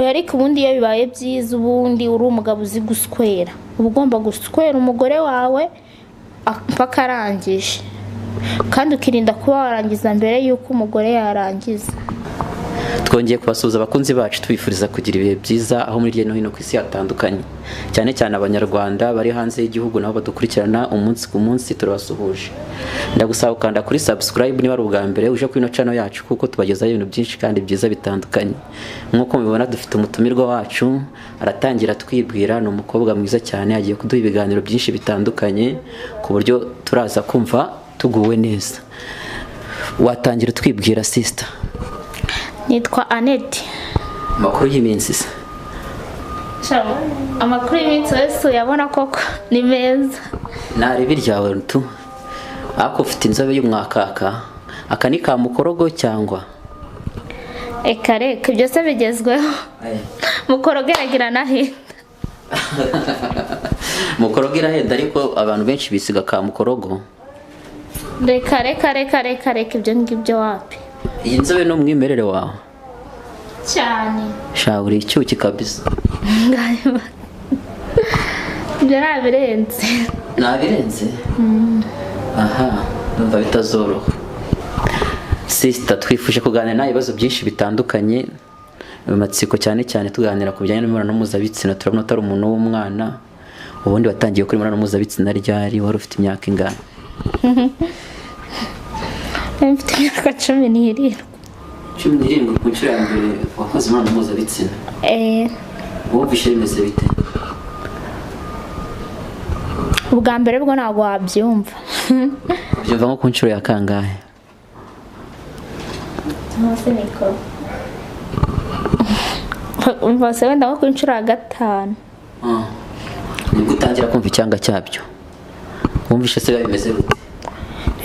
oya ariko ubundi iyo bibaye byiza ubundi uri umugabo uzi guswera uba ugomba guswera umugore wawe mpaka arangije kandi ukirinda kuba warangiza mbere y'uko umugore yarangiza. Twongeye kubasuhuza abakunzi bacu tubifuriza kugira ibihe byiza aho muri hirya no hino ku isi hatandukanye, cyane cyane abanyarwanda bari hanze y'igihugu nabo badukurikirana umunsi ku munsi turabasuhuje. Ndagusaba ukanda kuri subscribe niba ari ubwa mbere uje kuri ino channel yacu kuko tubagezaho ibintu byinshi kandi byiza bitandukanye. Nk'uko mubibona dufite umutumirwa wacu aratangira twibwira, ni umukobwa mwiza cyane agiye kuduha ibiganiro byinshi bitandukanye ku buryo turaza kumva tuguwe neza. Watangira twibwira sister? Nitwa Annette. Amakuru y'iminsi se? Amakuru y'iminsi wese uyabona koko ni meza. Nari biryawe tu. Ako ufite inzobe y'umwakaka. Aka ni ka mukorogo cyangwa? Kare byose bigezweho. Mukorogo aragira nahenda. Mukorogo irahenda ariko abantu benshi bisiga ka mukorogo. Reka ibyo ngibyo wapi? Iyi nzobe no mwimerere wawe cyane shawuri icyuki kabisa. Ibyo nabirenze. Aha ndumva bitazoroha. Sister, twifuje kuganira nawe ibibazo byinshi bitandukanye mu matsiko, cyane cyane tuganira ku bijyanye n'imibonano mpuzabitsina. Turabona utari umuntu w'umwana, ubundi watangiye kuri imibonano mpuzabitsina ryari? Wari ufite imyaka ingana? Mfite imyaka 17. 17 ku nshuro ya mbere wakoze imibonano mpuzabitsina? Wumvishe bimeze bite? Ubwa mbere bwo ntabwo wabyumva. Byumva nko ku nshuro ya kangahe? Umva se wenda nko ku nshuro ya 5. Nibwo utangira kumva icyanga cyabyo? Wumvishe se bimeze bite?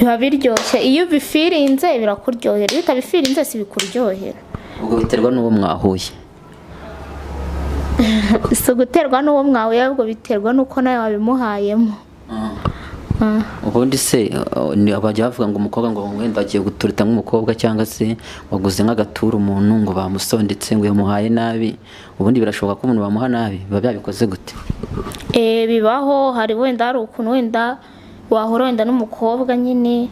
Biba biryoshye iyo bifirinze birakuryohera, iyo utabifirinze si bikuryohera. Ubwo biterwa n'uwo mwahuye? Si guterwa n'uwo mwahuye, ahubwo biterwa n'uko nawe wabimuhayemo. Ubundi se ni abajya bavuga ngo umukobwa ngo wenda agiye guturita nk'umukobwa cyangwa se waguze nk'agatura umuntu ngo bamusondetse ngo yamuhaye nabi, ubundi birashoboka ko umuntu bamuha nabi? Biba byabikoze gute? Bibaho. Hari wenda hari ukuntu wenda wahora wenda n'umukobwa nyine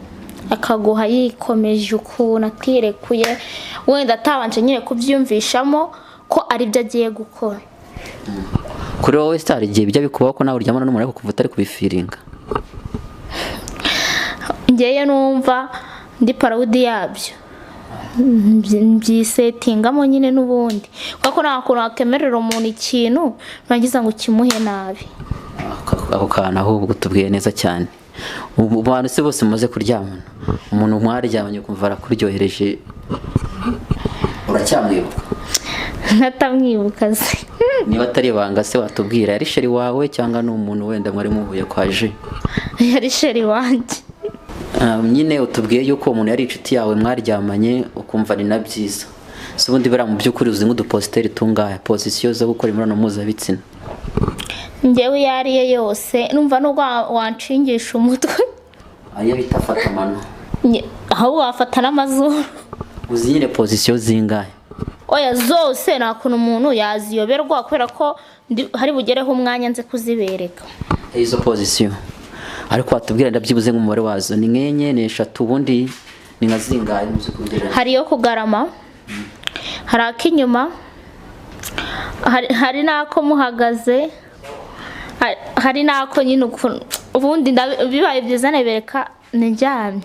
akaguha yikomeje ukuntu atirekuye, wenda atabanje nyine kubyumvishamo ko ari byo agiye gukora. Kuri wowe se hari igihe bijya bikubaho ko nawe uryamana n'umuntu ariko kuva utari kubifiringa? Njyewe numva ndi parodi yabyo, mbyisetingamo nyine n'ubundi kuko nta kuntu wakemerera umuntu ikintu nagiza ngo kimuhe nabi. Ako kana ahubwo tubwiye neza cyane. Ubu bantu se bose mumaze kuryamana, umuntu mwaryamanye ukumva arakuryohereje, uracyamwibuka? Ntatamwibuka se. Niba atari ibanga se watubwira, yari sheri wawe cyangwa ni umuntu wenda mwari muhuye kwaje? Yari sheri wanjye. Nyine utubwiye yuko umuntu yari inshuti yawe mwaryamanye ukumva ni na byiza. Se ubundi bera mu by'ukuri uzi nk'uduposteri tungahe position zo gukora imibonano mpuzabitsina? Njyewe yariye yose numva nubwo wanshingisha umutwe. Ariyo bita fata amano? Aho wafata n'amazuru. Uzi nyine position zingahe? Oya zose nta kuntu umuntu yaziyoberwa kubera ko hari bugereho umwanya nze kuzibereka. Izo position ariko watubwira ndabyibuze nk'umubare wazo ni nkenye ni 3, ubundi ni nka zingahe muzi kugerera? Hari yo kugarama, hari akinyuma, hari nako muhagaze, hari nako nyine ubundi bibaye byiza nebereka njyamye.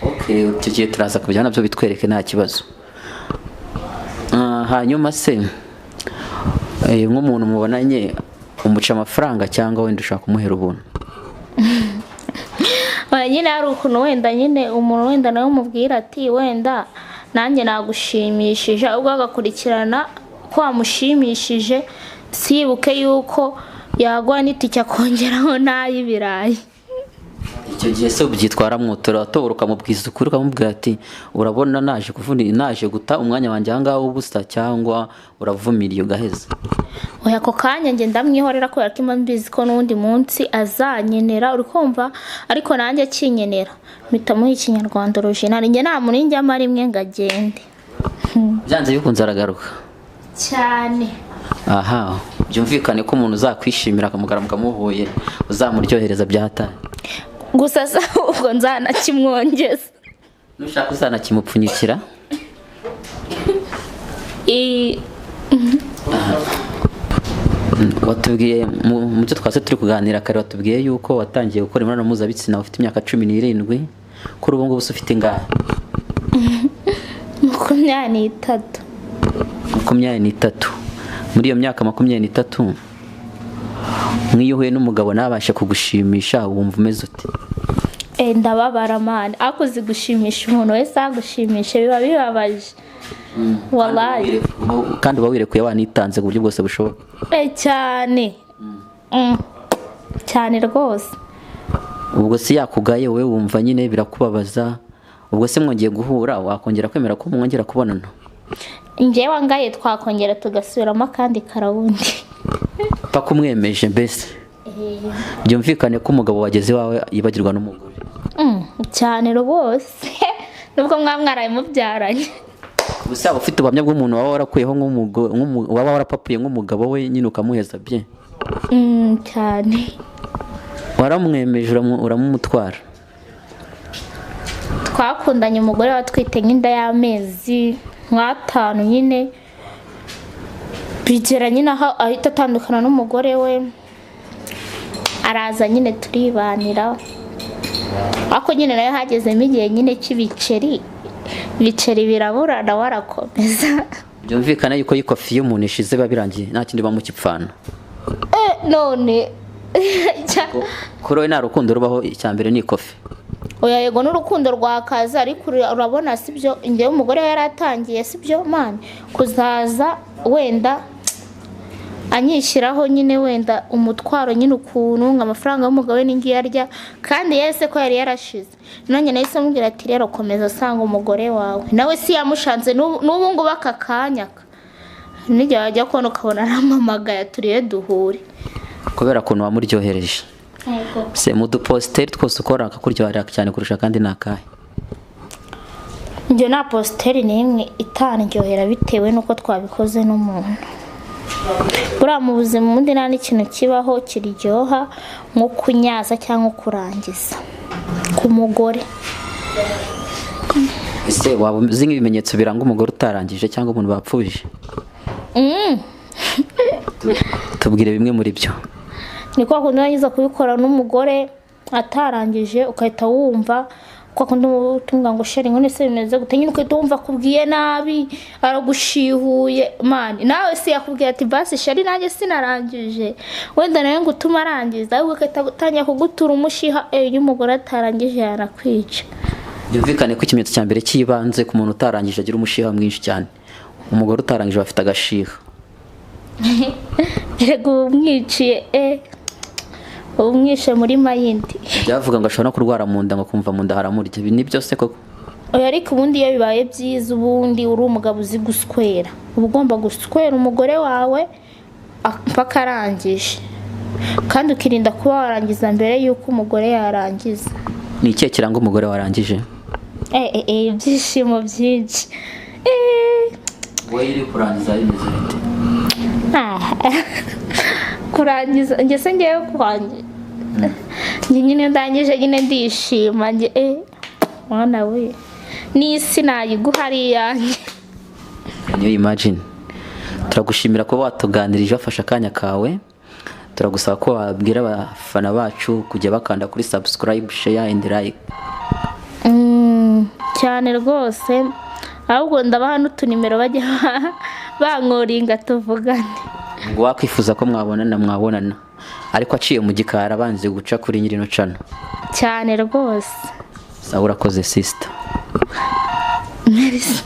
Okay, tugiye turaza kubijyana nabyo bitwereke nta kibazo. Hanyuma se nk'umuntu mubonanye umuca amafaranga cyangwa wenda ushaka kumuhera ubuntu? Nyine hari ukuntu wenda nyine umuntu wenda nawe umubwira ati wenda nanjye nagushimishije, ubwo agakurikirana ko wamushimishije sibuke yuko yagwa n'itike akongeraho n'ay'ibirayi. Icyo gihe se ubyitwara mwotora toburuka mu bwiza ukuri ukamubwira ati urabona naje guta umwanya wanjye ahangaha ubusa cyangwa uravumiriye ugaheza? Oya ako kanya nge ndamwihorera kubera ko imbizi ko n'undi munsi azanyenera, uri kumva, ariko nanjye akinyenera mpita muha ikinyarwanda original, nge nta muntu njyamo rimwe ngo agende. Byanze bikunze aragaruka? cyane. aha byumvikane ko umuntu uzakwishimira akamugara mukamuhuye uzamuryohereza byatari Gusa sa ubwo nzanakimwongeza. nushaka uzanakimupfunyikira watubwiye mu byo twase turi kuganira kare watubwiye yuko watangiye gukora imibonano mpuzabitsina ufite imyaka 17 kuri ubu ngubu ufite ingahe 23. 23 muri iyo myaka 23 nk'iyo uhuye n'umugabo nabashe kugushimisha wumva umeze ute Ndababara mani akuzi gushimisha umuntu wese agushimisha biba bibabaje. Wallahi kandi uba wirekuye wanitanze ku buryo bwose bushoboka cyane. Cyane rwose. ubwo si yakugaye wowe wumva nyine birakubabaza ubwo se mwongeye guhura wakongera kwemera ko mwongera kubonana Njyewe ngaye twakongera tugasubiramo kandi karawundi. paka umwemeje mbese byumvikane ko umugabo wageze wawe yibagirwa n'umugore Cyane rwose. Nubwo mwamwaraye mubyaranye. gusa ufite ubuhamya bw'umuntu waba warakuyeho waba warapapuye nk'umugabo we nyine ukamuheza bye Cyane. waramwemeje uramumutwara Twakundanye umugore watwite nk'inda y'amezi 5 nyine bigera nyine aho ahita atandukana n'umugore we araza nyine turibanira ako nyine nayo hagezemo igihe nyine cy'ibiceri birabura na warakomeza byumvikana yuko y'ikofi y'umuntu ishize birangiye nta kindi bamukipfana none kuri wowe nta rukundo rubaho icyambere ni ikofi oya yego n'urukundo rwakaza ariko urabona sibyo njyewe umugore we yaratangiye sibyo man kuzaza wenda anyishyiraho nyine wenda umutwaro nyine ukuntu nk'amafaranga y'umugabo n'ingiye arya kandi yese ko yari yarashize none nahise mubwira ati rero komeza asanga umugore wawe nawe si yamushanze n'ubu ngubu aka kanyaka n'igihe wajya kubona ukabona aramamagaye turiye duhure kubera ukuntu wamuryohereje se mu dupositeri twose ukora akakuryohera cyane kurusha kandi ni akahe njye nta positeri n'imwe itaryohera bitewe n'uko twabikoze n'umuntu buriya mu buzima ubundi nta n'ikintu kibaho kiryoha nko kunyaza cyangwa kurangiza ku mugore ese waba uzi nk'ibimenyetso biranga umugore utarangije cyangwa umuntu bapfuje tubwire bimwe muri byo ni kwa kundi wagize kubikora n'umugore atarangije ukahita wumva kwa kundi utumva ngo sheri nkone se bimeze gute nyine ukahita wumva akubwiye nabi aragushihuye mani nawe si yakubwiye ati basi sheri nanjye sinarangije wenda nawe ngo utuma arangiza ahubwo ukahita gutangira kugutura umushiha iyo umugore atarangije yarakwica byumvikane ko ikimenyetso cya mbere cy'ibanze ku muntu utarangije agira umushiha mwinshi cyane umugore utarangije bafite agashiha yego umwiciye umwishe muri mayindi byavuga ngo ashobora no kurwara mu nda ngo kumva mu nda haramurya ibi ni byose koko oya ariko ubundi iyo bibaye byiza ubundi uri umugabo uzi guswera uba ugomba guswera umugore wawe mpaka arangije kandi ukirinda kuba warangiza mbere y'uko umugore yarangiza ni ikihe kiranga umugore warangije ibyishimo byinshi wowe iri kurangiza bimeze bite kurangiza njye se ngewe kwanjye njye nyine ndangije nyine ndishima njye mwana we n'isi nayiguha ari iyanjye niyo imagine turagushimira kuba watuganirije wafashe akanya kawe turagusaba ko wabwira abafana bacu kujya bakanda kuri subscribe share and like cyane rwose ahubwo ndabaha n'utunimero bajya bankoringa tuvugane ngo wakwifuza ko mwabonana ariko aciye mu gikara abanze guca kuri nyirino cano cyane rwose sawa urakoze sister Merci.